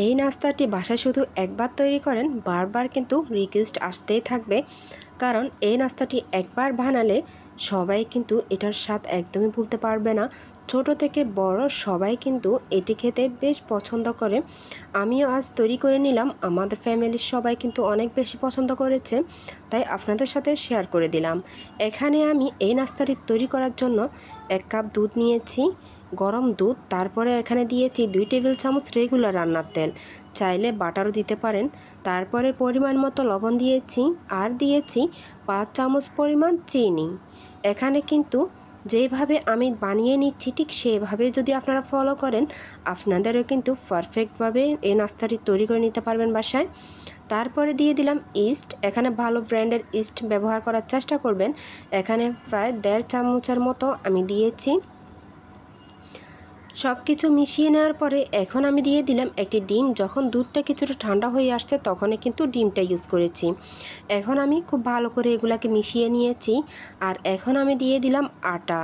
এই নাস্তাটি বাসায় শুধু একবার তৈরি করেন, বারবার কিন্তু রিকোয়েস্ট আসতেই থাকবে। কারণ এই নাস্তাটি একবার বানালে সবাই কিন্তু এটার স্বাদ একদমই ভুলতে পারবে না। ছোট থেকে বড় সবাই কিন্তু এটি খেতে বেশ পছন্দ করে। আমিও আজ তৈরি করে নিলাম, আমাদের ফ্যামিলির সবাই কিন্তু অনেক বেশি পছন্দ করেছে, তাই আপনাদের সাথে শেয়ার করে দিলাম। এখানে আমি এই নাস্তাটি তৈরি করার জন্য 1 কাপ দুধ নিয়েছি, গরম দুধ। তারপরে এখানে দিয়েছি 2 টেবিল চামচ রেগুলার রান্নার তেল, চাইলে বাটারও দিতে পারেন। তারপরে পরিমাণ মতো লবণ দিয়েছি, আর দিয়েছি 5 চামচ পরিমাণ চিনি। এখানে কিন্তু যেভাবে আমি বানিয়ে নিচ্ছি ঠিক সেভাবে যদি আপনারা ফলো করেন, আপনাদেরও কিন্তু পারফেক্টভাবে এই নাস্তাটি তৈরি করে নিতে পারবেন বাসায়। তারপরে দিয়ে দিলাম ইস্ট। এখানে ভালো ব্র্যান্ডের ইস্ট ব্যবহার করার চেষ্টা করবেন। এখানে প্রায় 1.5 চামচের মতো আমি দিয়েছি। সব কিছু মিশিয়ে নেওয়ার পরে এখন আমি দিয়ে দিলাম একটি ডিম। যখন দুধটা কিছুটা ঠান্ডা হয়ে আসছে তখনই কিন্তু ডিমটা ইউজ করেছি। এখন আমি খুব ভালো করে এগুলাকে মিশিয়ে নিয়েছি। আর এখন আমি দিয়ে দিলাম আটা।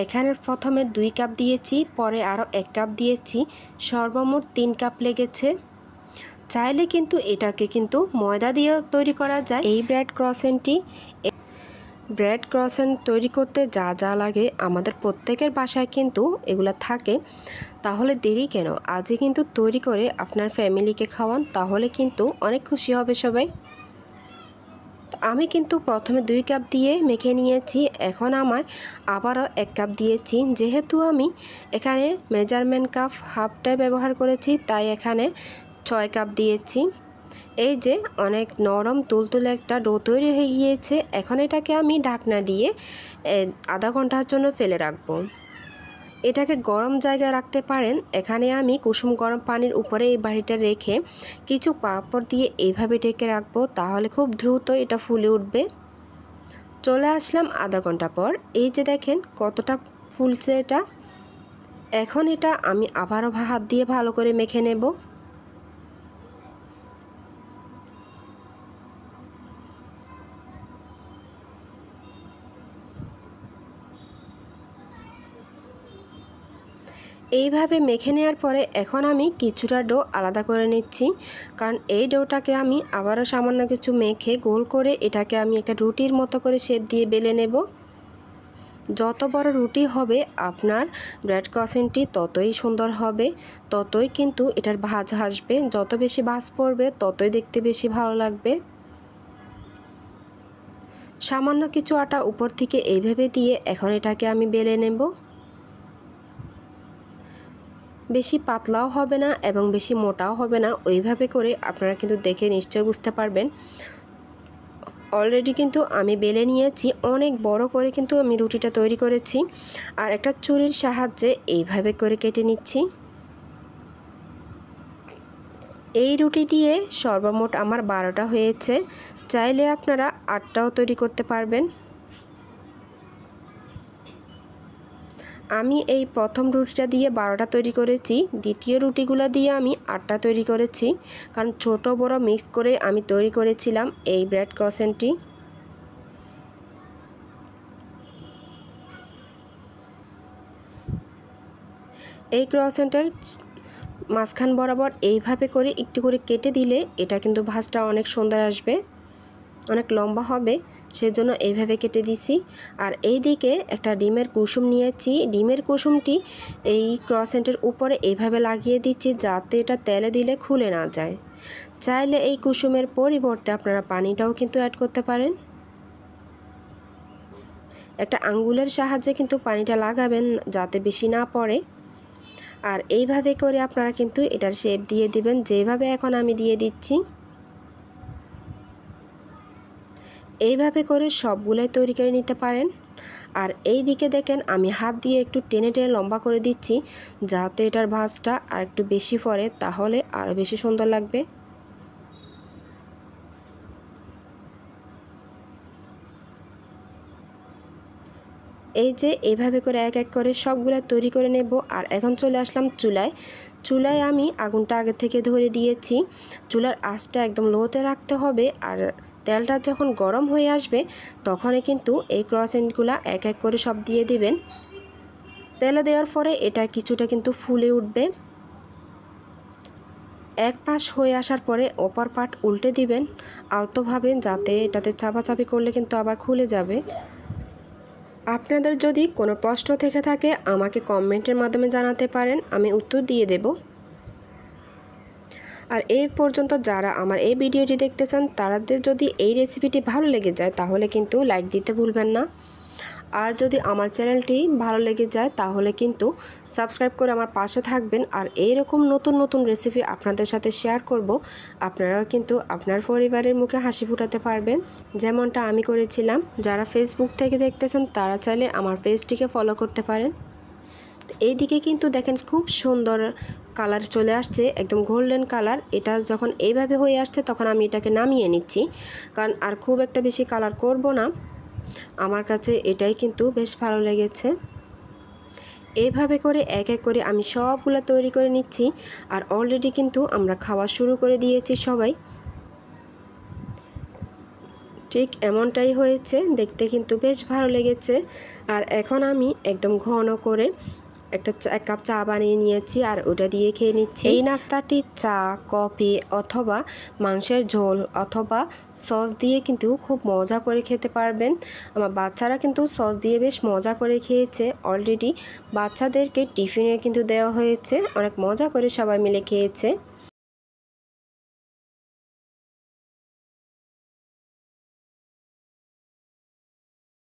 এখানে প্রথমে 2 কাপ দিয়েছি, পরে আরও 1 কাপ দিয়েছি, সর্বমোট 3 কাপ লেগেছে। চাইলে কিন্তু এটাকে কিন্তু ময়দা দিয়েও তৈরি করা যায়। এই ব্রেড ক্রসেন্ট তৈরি করতে যা যা লাগে আমাদের প্রত্যেকের বাসায় কিন্তু এগুলো থাকে। তাহলে দেরি কেন, আজই কিন্তু তৈরি করে আপনার ফ্যামিলিকে খাওয়ান, তাহলে কিন্তু অনেক খুশি হবে সবাই। আমি কিন্তু প্রথমে 2 কাপ দিয়ে মেখে নিয়েছি। এখন আমার আবারও 1 কাপ দিয়েছি। যেহেতু আমি এখানে মেজারমেন্ট কাপ হাফটাই ব্যবহার করেছি, তাই এখানে 6 কাপ দিয়েছি। এই যে অনেক নরম তুলতুলে একটা ডো তৈরি হয়ে গিয়েছে। এখন এটাকে আমি ঢাকনা দিয়ে আধা ঘন্টার জন্য ফেলে রাখবো। এটাকে গরম জায়গায় রাখতে পারেন। এখানে আমি কুসুম গরম পানির উপরে এই বাটিটা রেখে কিছু পাপড় দিয়ে এইভাবে ঢেকে রাখবো, তাহলে খুব দ্রুত এটা ফুলে উঠবে। চলে আসলাম আধা ঘন্টা পর। এই যে দেখেন কতটা ফুলছে এটা। এখন এটা আমি আবারও হাত দিয়ে ভালো করে মেখে নেব। এইভাবে মেখে নেওয়ার পরে এখন আমি কিছুটা ডো আলাদা করে নিচ্ছি, কারণ এই ডোটাকে আমি আবারও সামান্য কিছু মেখে গোল করে এটাকে আমি একটা রুটির মতো করে শেপ দিয়ে বেলে নেব। যত বড় রুটি হবে আপনার ব্রেড ক্রসেন্টটি ততই সুন্দর হবে, ততই কিন্তু এটার ভাঁজ আসবে। যত বেশি ভাঁজ পড়বে ততই দেখতে বেশি ভালো লাগবে। সামান্য কিছু আটা উপর থেকে এইভাবে দিয়ে এখন এটাকে আমি বেলে নেব। বেশি পাতলাও হবে না এবং বেশি মোটাও হবে না, ওইভাবে করে আপনারা কিন্তু দেখে নিশ্চয়ই বুঝতে পারবেন। অলরেডি কিন্তু আমি বেলে নিয়েছি, অনেক বড় করে কিন্তু আমি রুটিটা তৈরি করেছি। আর একটা ছুরির সাহায্যে এইভাবে করে কেটে নিচ্ছি। এই রুটি দিয়ে সর্বমোট আমার 12টা হয়েছে। চাইলে আপনারা 8টাও তৈরি করতে পারবেন। আমি এই প্রথম রুটিটা দিয়ে 12টা তৈরি করেছি, দ্বিতীয় রুটিগুলো দিয়ে আমি 8টা তৈরি করেছি, কারণ ছোট বড় মিক্স করে আমি তৈরি করেছিলাম এই ব্রেড ক্রসেন্টটি। এই ক্রসেন্টের মাঝখান বরাবর এইভাবে করে একটু করে কেটে দিলে এটা কিন্তু ভাঁজটা অনেক সুন্দর আসবে, অনেক লম্বা হবে, সেজন্য এইভাবে কেটে দিছি। আর এই দিকে একটা ডিমের কুসুম নিয়েছি, ডিমের কুসুমটি এই ক্রসেন্টের উপরে এইভাবে লাগিয়ে দিচ্ছি যাতে এটা তেলে দিলে খুলে না যায়। চাইলে এই কুসুমের পরিবর্তে আপনারা পানিটাও কিন্তু অ্যাড করতে পারেন। একটা আঙ্গুলের সাহায্যে কিন্তু পানিটা লাগাবেন যাতে বেশি না পড়ে। আর এইভাবে করে আপনারা কিন্তু এটার শেপ দিয়ে দিবেন, যেভাবে এখন আমি দিয়ে দিচ্ছি। এইভাবে করে সবগুলাই তৈরি করে নিতে পারেন। আর এই দিকে দেখেন আমি হাত দিয়ে একটু টেনে টেনে লম্বা করে দিচ্ছি যাতে এটার ভাঁজটা আর একটু বেশি পড়ে, তাহলে আরও বেশি সুন্দর লাগবে। এই যে এইভাবে করে এক এক করে সবগুলো তৈরি করে নেব। আর এখন চলে আসলাম চুলায় আমি আগুনটা আগে থেকে ধরে দিয়েছি। চুলার আঁচটা একদম লোতে রাখতে হবে। আর তেলটা যখন গরম হয়ে আসবে তখনই কিন্তু এই ক্রসেন্টগুলো এক এক করে সব দিয়ে দিবেন। তেলে দেওয়ার পরে এটা কিছুটা কিন্তু ফুলে উঠবে। এক পাশ হয়ে আসার পরে অপর পাট উল্টে দিবেন আলতোভাবে, যাতে এটাতে চাপাচাপি করলে কিন্তু আবার খুলে যাবে। আপনাদের যদি কোনো প্রশ্ন থেকে থাকে আমাকে কমেন্টের মাধ্যমে জানাতে পারেন, আমি উত্তর দিয়ে দেব। আর এই পর্যন্ত যারা আমার এই ভিডিওটি দেখতেছেন তাদের যদি এই রেসিপিটি ভালো লেগে যায় তাহলে কিন্তু লাইক দিতে ভুলবেন না। আর যদি আমার চ্যানেলটি ভালো লেগে যায় তাহলে কিন্তু সাবস্ক্রাইব করে আমার পাশে থাকবেন। আর এইরকম নতুন নতুন রেসিপি আপনাদের সাথে শেয়ার করব, আপনারাও কিন্তু আপনার পরিবারের মুখে হাসি ফোটাতে পারবেন, যেমনটা আমি করেছিলাম। যারা ফেসবুক থেকে দেখতেছেন তারা চাইলে আমার পেজটিকে ফলো করতে পারেন। এইদিকে কিন্তু দেখেন খুব সুন্দর কালার চলে আসছে, একদম গোল্ডেন কালার। এটা যখন এইভাবে হয়ে আসছে তখন আমি এটাকে নামিয়ে নিচ্ছি, কারণ আর খুব একটা বেশি কালার করব না। আমার কাছে এটাই কিন্তু বেশ ভালো লেগেছে। এইভাবে করে এক এক করে আমি সবগুলো তৈরি করে নিচ্ছি। আর অলরেডি কিন্তু আমরা খাওয়া শুরু করে দিয়েছি সবাই। ঠিক এমনটাই হয়েছে, দেখতে কিন্তু বেশ ভালো লেগেছে। আর এখন আমি একদম ঘন করে এক কাপ চা বানিয়ে নিয়েছি আর ওটা দিয়ে খেয়ে নিচ্ছি। এই নাস্তাটি চা, কফি অথবা মাংসের ঝোল অথবা সস দিয়ে কিন্তু খুব মজা করে খেতে পারবেন। আমার বাচ্চারা কিন্তু সস দিয়ে বেশ মজা করে খেয়েছে। অলরেডি বাচ্চাদেরকে টিফিনে কিন্তু দেওয়া হয়েছে, অনেক মজা করে সবাই মিলে খেয়েছে।